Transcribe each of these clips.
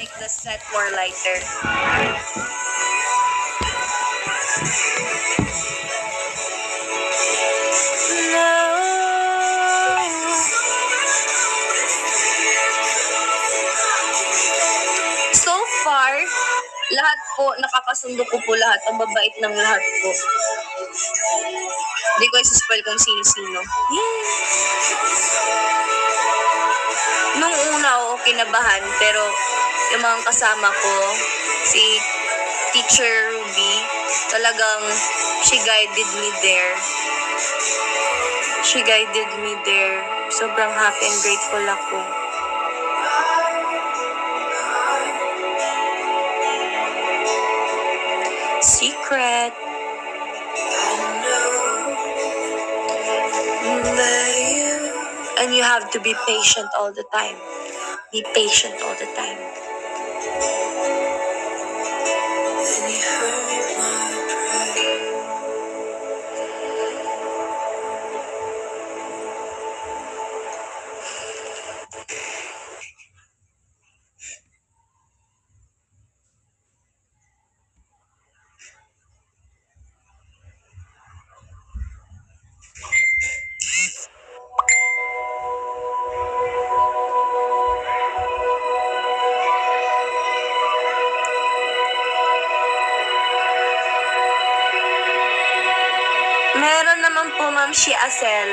keep the set more lighter. So far, lahat po, nakakasundo ko po lahat. Ang babait ng lahat po. Hindi ko isi-spoil kung sino-sino. Nung una ako kinabahan, pero yung mga kasama ko, si Teacher Ruby, talagang she guided me there. She guided me there. Sobrang happy and grateful ako. Secret. And you have to be patient all the time. Be patient all the time. Meron naman po, Ma'am si Asel.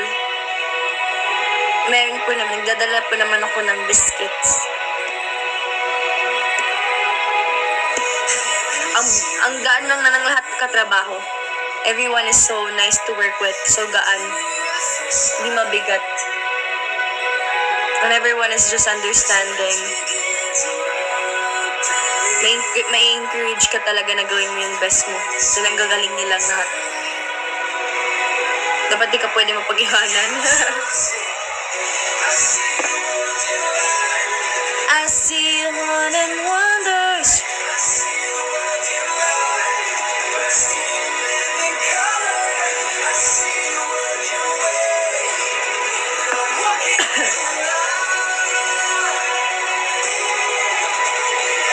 Meron po naman. Nagdadala po naman ako ng biscuits. Ang gaan lang na ng lahat katrabaho. Everyone is so nice to work with. So gaan. Hindi mabigat. And everyone is just understanding. May encourage ka talaga na gawin mo yung best mo. Silang gagaling nilang lahat. Dapat di ka pwede mapag-iwanan. I see one and wonders.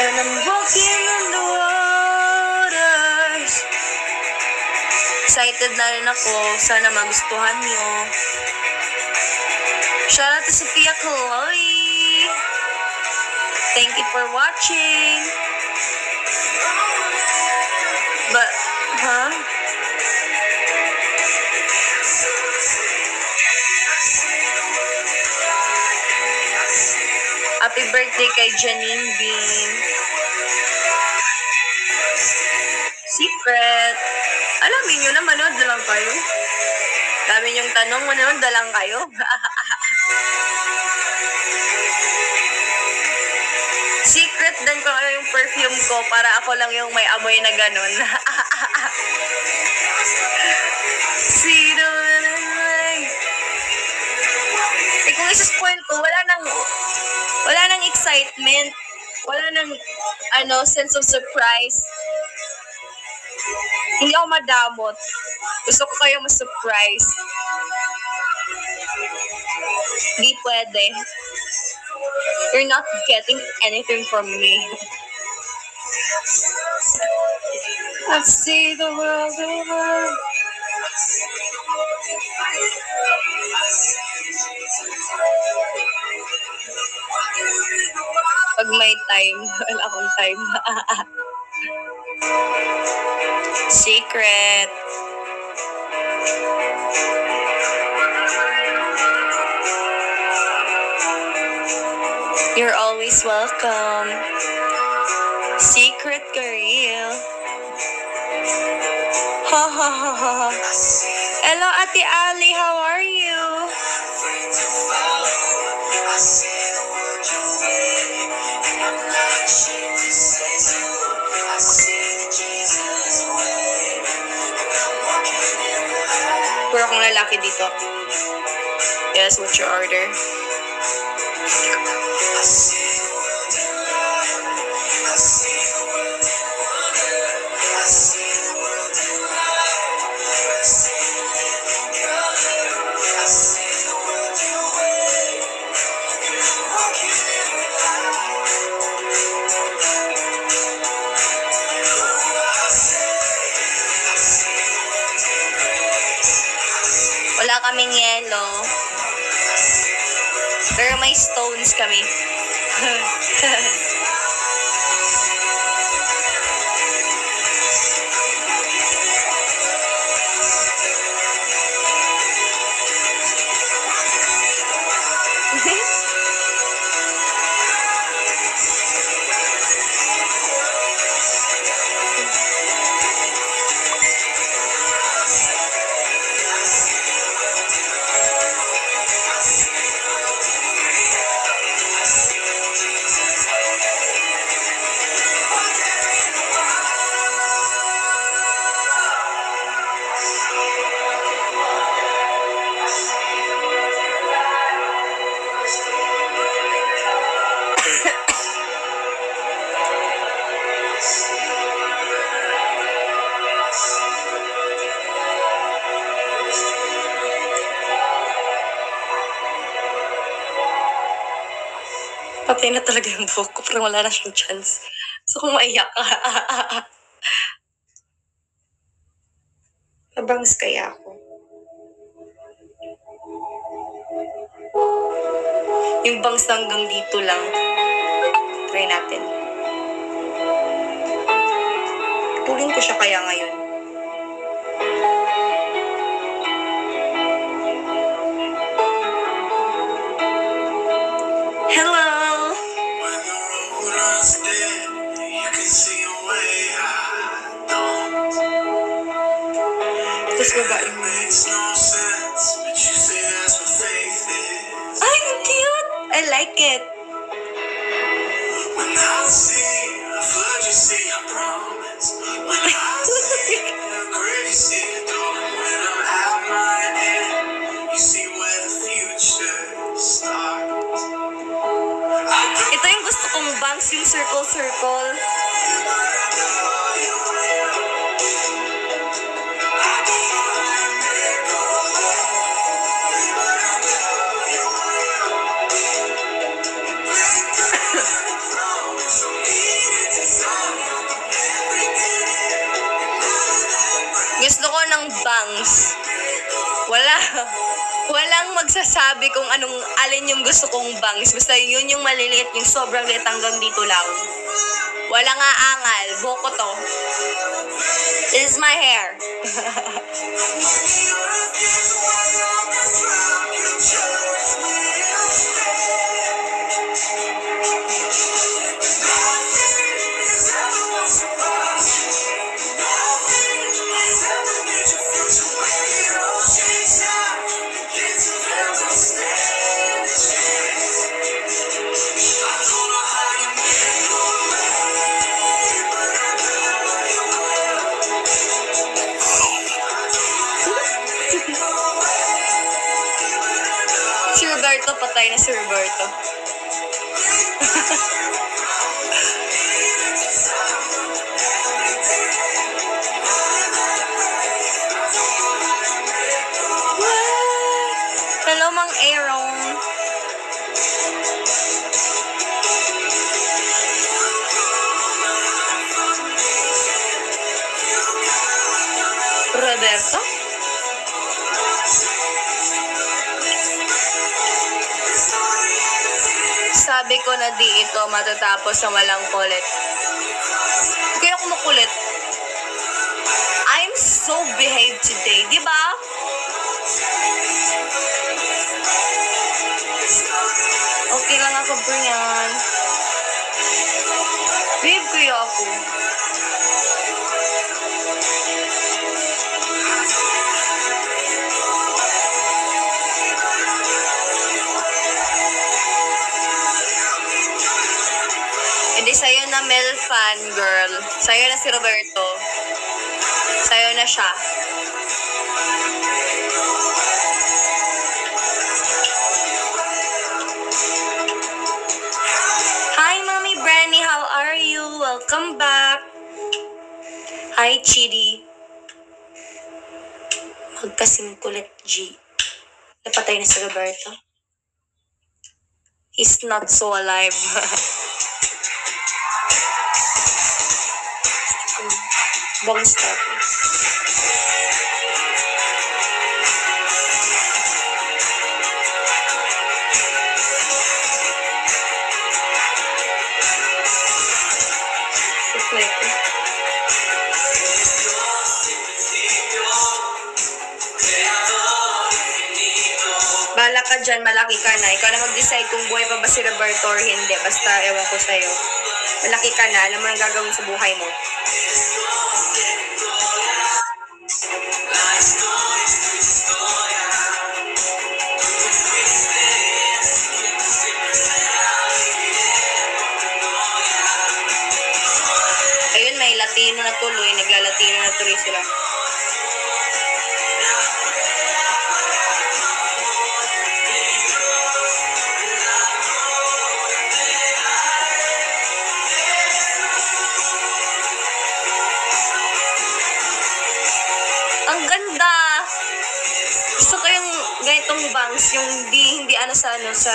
And I'm walking on the waters. Excited na rin ako. Sana magustuhan nyo. Shout out to Sophia Chloe. Thank you for watching. But, huh? Happy birthday kay Janine Bean. Secret. Alamin nyo na, manood na lang kayo. Dami yung tanong, manood na lang kayo. Secret din ko yung perfume ko para ako lang yung may amoy na ganun. Sino na kung isa-spoil ko, wala nang excitement. Wala nang sense of surprise. Hindi ako madamot. Gusto ko kayo ma-surprise. Hindi pwede. You're not getting anything from me. I see the world over. Pag may time, wala akong time. Secret. You're always welcome. Secret Kareel. Ha ha ha ha. Hello, Ate Ali. How are you? Puro akong lalaki dito. Yes, what's your order? Pero may stones kami. Patay na talaga yung buhok ko. Parang wala na siyang chance. So kung maiyak ka, mabangs kaya ako. Yung bangs hanggang dito lang. Try natin. Tulin ko siya kaya ngayon. Hello! Tapos babae mo. Ay, cute! I like it. Ito yung gusto kong bangs, yung circle-circle. Gusto ko ng bangs. Walang magsasabi kung alin yung gusto kong bangs. Basta yun yung maliliit, yung sobrang liit hanggang dito lang. Walang aangal. Buhok ko to. This is my hair. Si Roberto, patay na si Roberto. Hello, Mang Aaron. Roberto? Sabi ko na di ito matatapos sa walang kulit. Kaya ako makulit. I'm so behaved today, di ba? Okay lang ako, Brian. Babe, kaya ako. Hindi sa'yo na Mel fan, girl. Sa'yo na si Roberto. Sa'yo na siya. Hi, Mommy Branny. How are you? Welcome back. Hi, Chidi. Magkasing kulit, G. Napatay na si Roberto. He's not so alive. Bangs natin. dyan, malaki ka na. Ikaw na mag-decide kung buhay pa ba si Roberto or hindi. Basta, ewan ko sa'yo. Malaki ka na, alam mo nang gagawin sa buhay mo. Ayun, may Latino na tuloy. Nagla-Latino na tuloy sila. Ang ganda! Gusto ko yung ganitong bangs, yung hindi ano sa so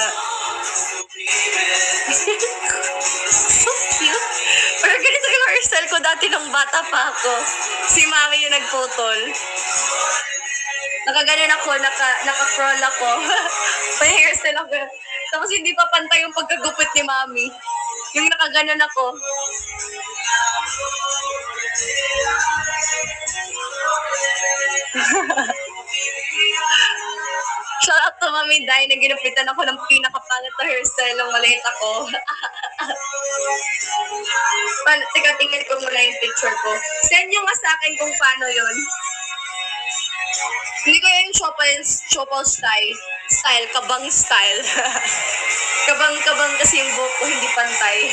cute. Pero ganito yung hairstyle ko dati nung bata pa ako. Si mami yung nagputol. Nakaganon ako, naka-crawl ako. May hairstyle ako. Tapos hindi pa pantay yung pagkagupit ni mami. Yung nakaganon ako. Shout out to Mami Dai na ginupitan ako ng pinakapangit na hairstyle nung maliit ako. Teka, tingnan ko muna yung picture ko. Send nyo nga sa akin kung paano yun. Hindi ko yung chopal style. Kabang style. Kabang kasi yung buhok ko hindi pantay.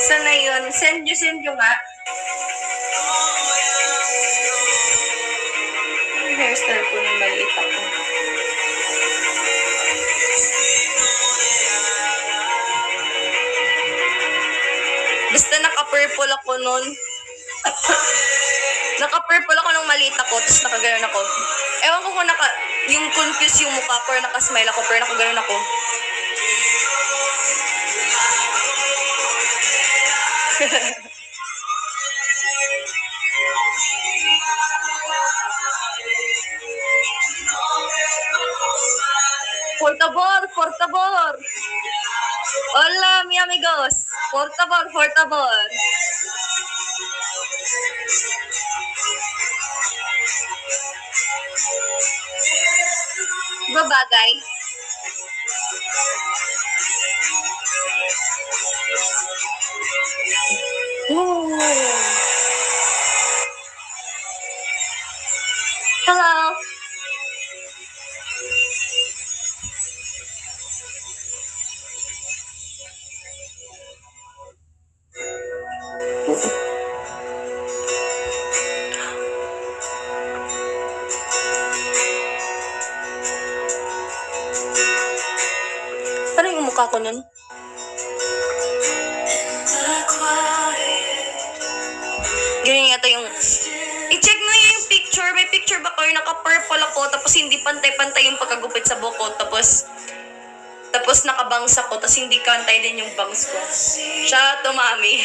Sana yun? Send nyo nga. Yung hairstyle ko nung maliit ako. Basta naka-purple ako nun. Naka-purple ako nung maliit ako, tapos nakaganon ako. Ewan ko kung yung confused yung mukha ko or nakasmile ako, pero nakaganon ako. Por favor. Hola, mi amigos. Por favor. Babagay. Ooh. Hello. Ano yung mukha ko nun? Ganyan yata yung... I-check mo yung picture. May picture ba ko yung naka-purple ako tapos hindi pantay-pantay yung pagkagupit sa buhok ko tapos nakabangs ako tapos hindi kantay din yung bangs ko. Shout out to Mami.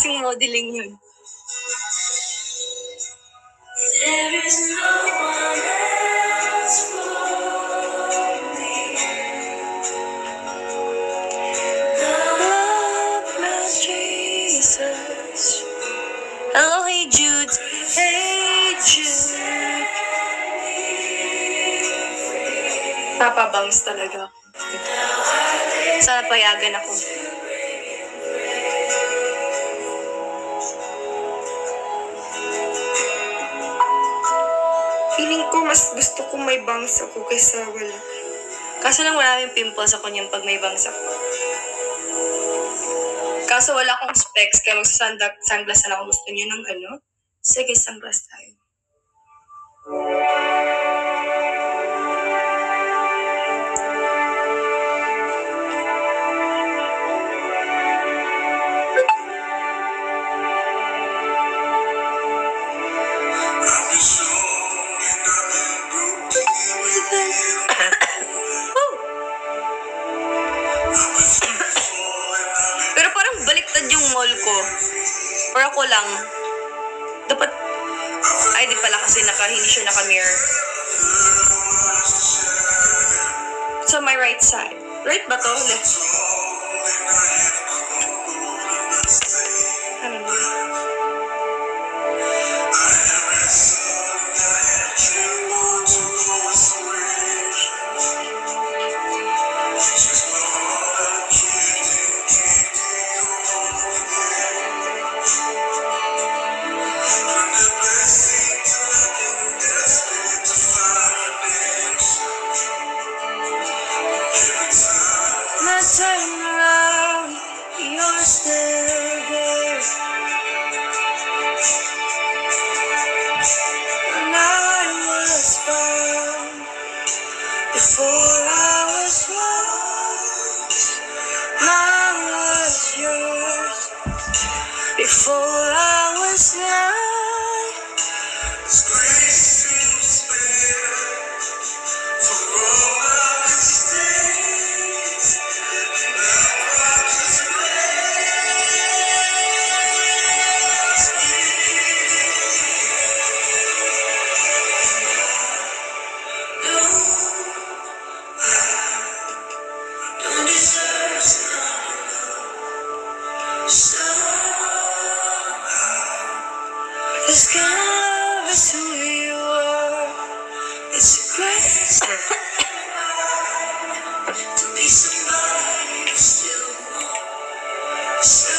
klaseng modeling yun. There is no one else for me. Love my Jesus. Hello, hey Jude. Hey Jude. Papabangs talaga. Sana payagan ako. Feeling ko mas gusto ko may bangs ako kaysa wala. Kaso lang maraming pimples ako niyang pag may bangs ako. Kaso wala akong specs kaya magsasunglass na ako. Gusto niyo ng ano? Sige, sunglass tayo. Pero parang baliktad yung mall ko. Or ako lang. Dapat, ay di pala kasi hindi siya naka-mirror. So my right side. Right ba to? Left. Ano ba? Turn around, you're still there. When I was found, before I was lost, mine was yours. Before I was lost, grace to spare for all my mistakes. This kind of love is who you are. It's a grace to be somebody you still want. So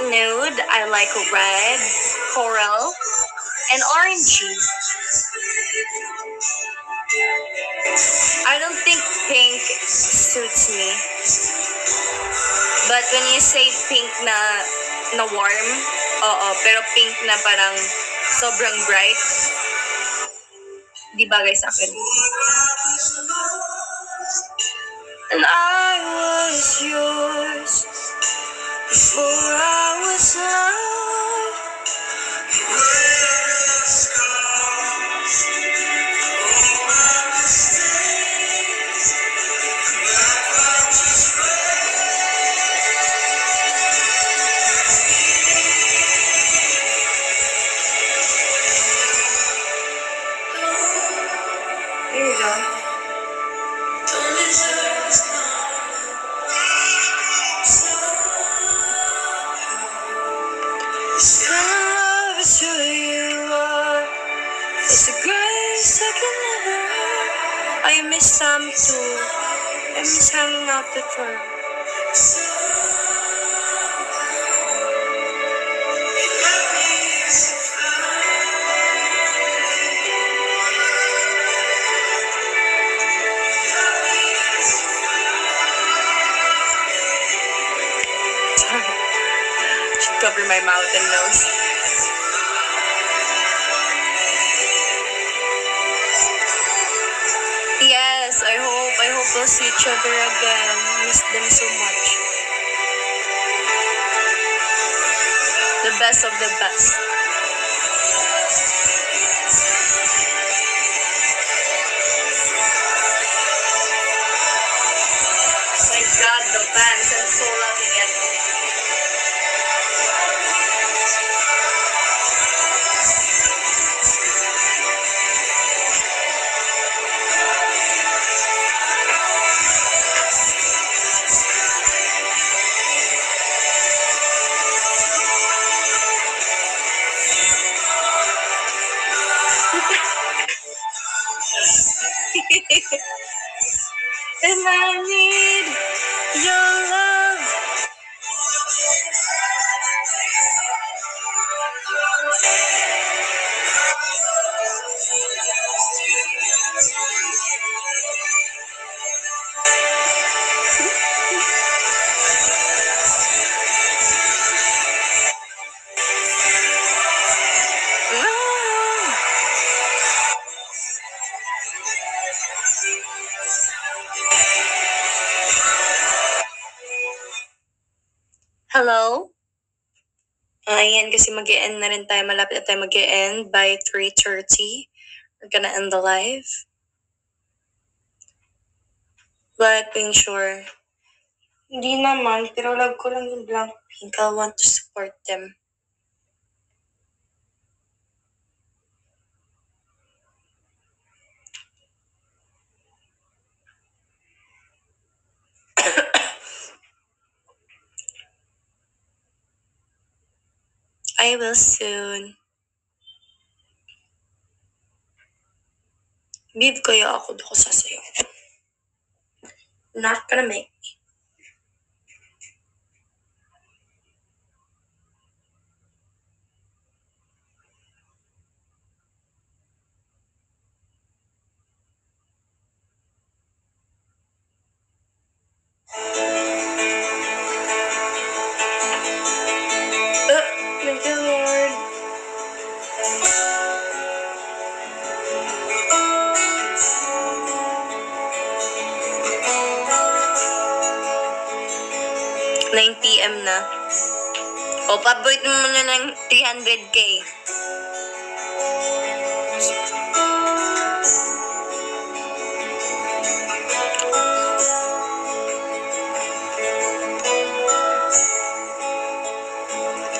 nude, I like red, coral, and orangey. I don't think pink suits me. But when you say pink na warm, oo, pero pink na parang sobrang bright, di bagay sa akin. And I was yours before I was loved. There you go. Love is who you are. It's a grace I can never have. I miss Sam too. I miss hanging out with her. my mouth and nose. Yes, I hope we'll see each other again. Miss them so much. The best of the best. My God, the bands, I'm so loving it. And I need your love. Hello? Ayan, kasi mag-e-end na rin tayo. Malapit na tayo mag-e-end by 3:30. We're gonna end the live. Blackpink, sure. Hindi naman, pero love ko lang yung Blackpink. I want to support them. I will soon. Babe, kaya ako doon ko sasayaw. Not gonna make me. Thank you, Lord. PM na. O, paboy mo na ng 300K.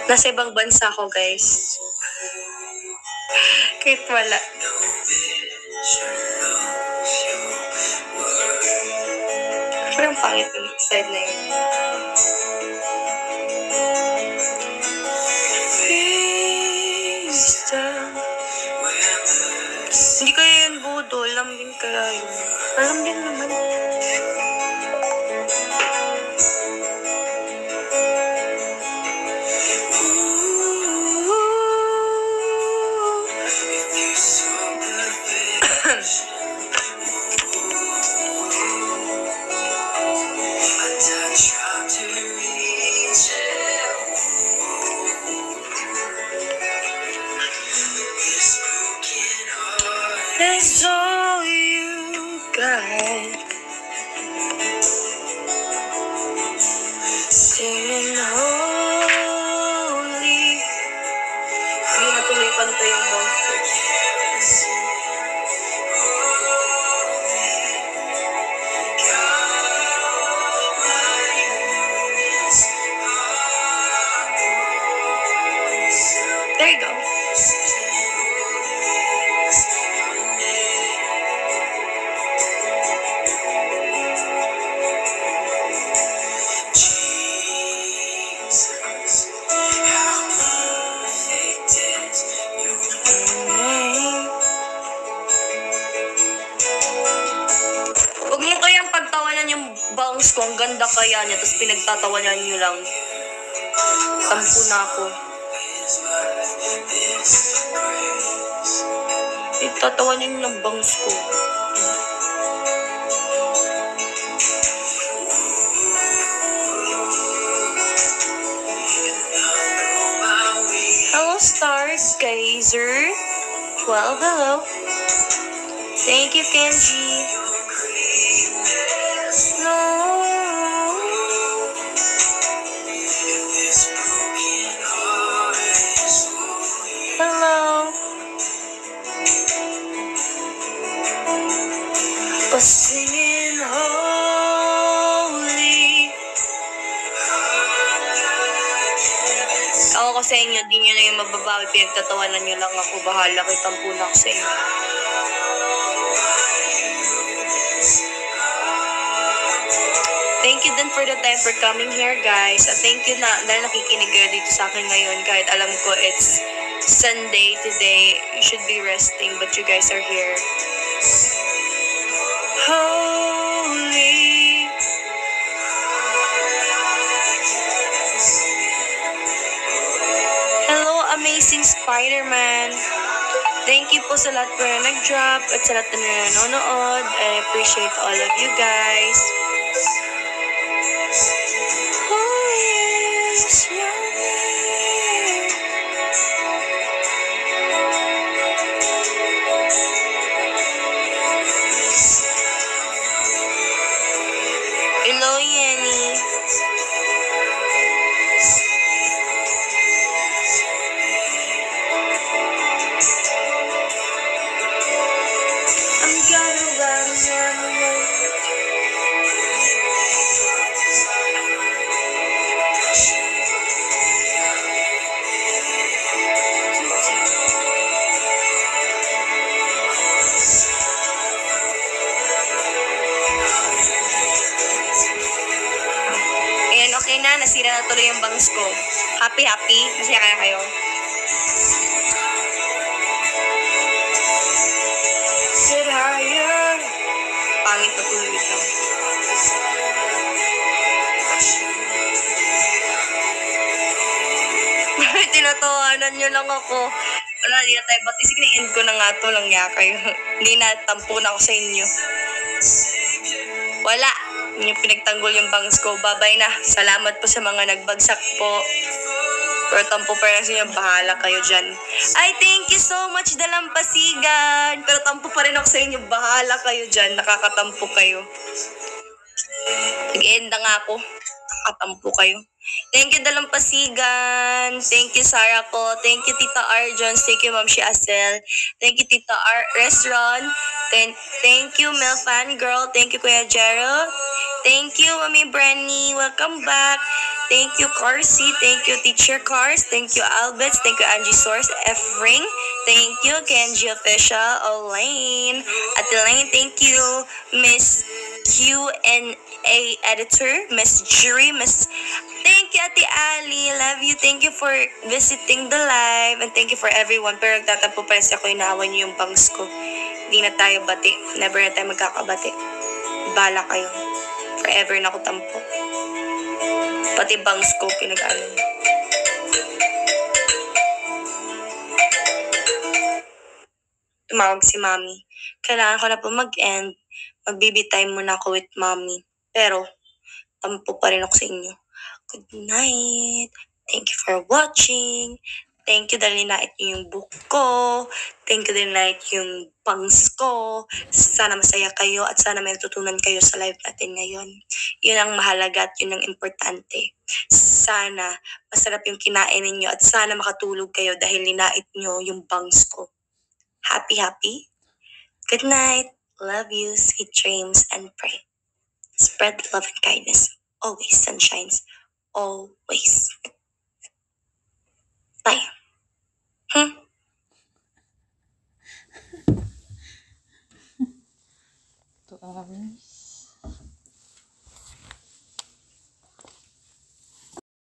Nasa ibang bansa ko, guys. Kahit wala. Parang pangit yung side na yun. Hindi kaya yun, Budo. Alam din kaya yun. Alam din naman. That's all you got. Singing holy. Hindi natuloy pa nito yung boses. There you go. Huwag mo kayang pagtawanan yung bangs ko. Ang ganda kaya niya. Tapos pinagtatawanan niyo lang. Tampo na ako. Pinagtatawanan niyo ng bangs ko. Kaiser. 12, hello. Thank you, Kenji. No. Hello. Was singing holy. Ako ko sa inyo, di nyo na yung mababawi. Pinagtatawanan nyo lang ako. Bahala kayo, tampo na ako sa inyo. Thank you din for the time for coming here, guys. At thank you na dahil nakikinig kayo dito sa akin ngayon. Kahit alam ko it's Sunday today. You should be resting, but you guys are here. Holy. Hello, amazing Spider-Man. Thank you po sa lahat po na nag-drop at sa lahat na nanonood. I appreciate all of you guys. Hello, Yenny. I'm gonna run. Ayan, okay na. Nasira na tuloy yung bangs ko. Happy? Masaya kaya kayo? Sit higher. Pangit na tuloy ito. Tinatawanan nyo lang ako. Wala, di na tayo. Ba't sige, end ko na nga ito lang niya kayo. Hindi na, tampo na ako sa inyo. Wala. Yung pinagtanggol yung bangs ko. Bye-bye na. Salamat po sa mga nagbagsak po. Pero tampo pa rin sa inyo. Bahala kayo dyan. Ay, thank you so much, Dalampasigan. Pero tampo pa rin ako sa inyo. Bahala kayo dyan. Nakakatampo kayo. Nag-end na nga ako. Nakakatampo kayo. Thank you, Dalampasigan. Thank you, Sarah ko. Thank you, Tita Arjons. Thank you, Ma'am Shiasel. Thank you, Tita Restaurant. Thank you, Mel Fan Girl. Thank you, Kuya Gerald. Thank you, Mami Branny. Welcome back. Thank you, Corsi. Thank you, Teacher Cars. Thank you, Albets. Thank you, Angie Source. F-Ring. Thank you, Kenji Official. Elaine. At Elaine, thank you, Miss Q&A Editor. Miss Jury. Thank you, Ate Ali. Love you. Thank you for visiting the live. And thank you for everyone. Pero nagtatampo pa rin ako, inaawan niyo yung bangs ko. Hindi na tayo bati. Never na tayo magkakabati. Bala kayo. Forever na ako tampo. Pati bangs ko, pinag-ano. Tumawag si Mami. Kailangan ko na po mag-end. Mag-baby time muna ako with Mami. Pero, tampo pa rin ako sa inyo. Good night. Thank you for watching. Thank you dahil ninait niyo yung book ko. Thank you dahil ninait yung bangs ko. Sana masaya kayo at sana may natutunan kayo sa live natin ngayon. Yun ang mahalaga at yun ang importante. Sana masarap yung kinain ninyo at sana makatulog kayo dahil ninait niyo yung bangs ko. Happy? Good night. Love you. Sweet dreams and pray. Spread love and kindness. Always sunshines. Always. Bye.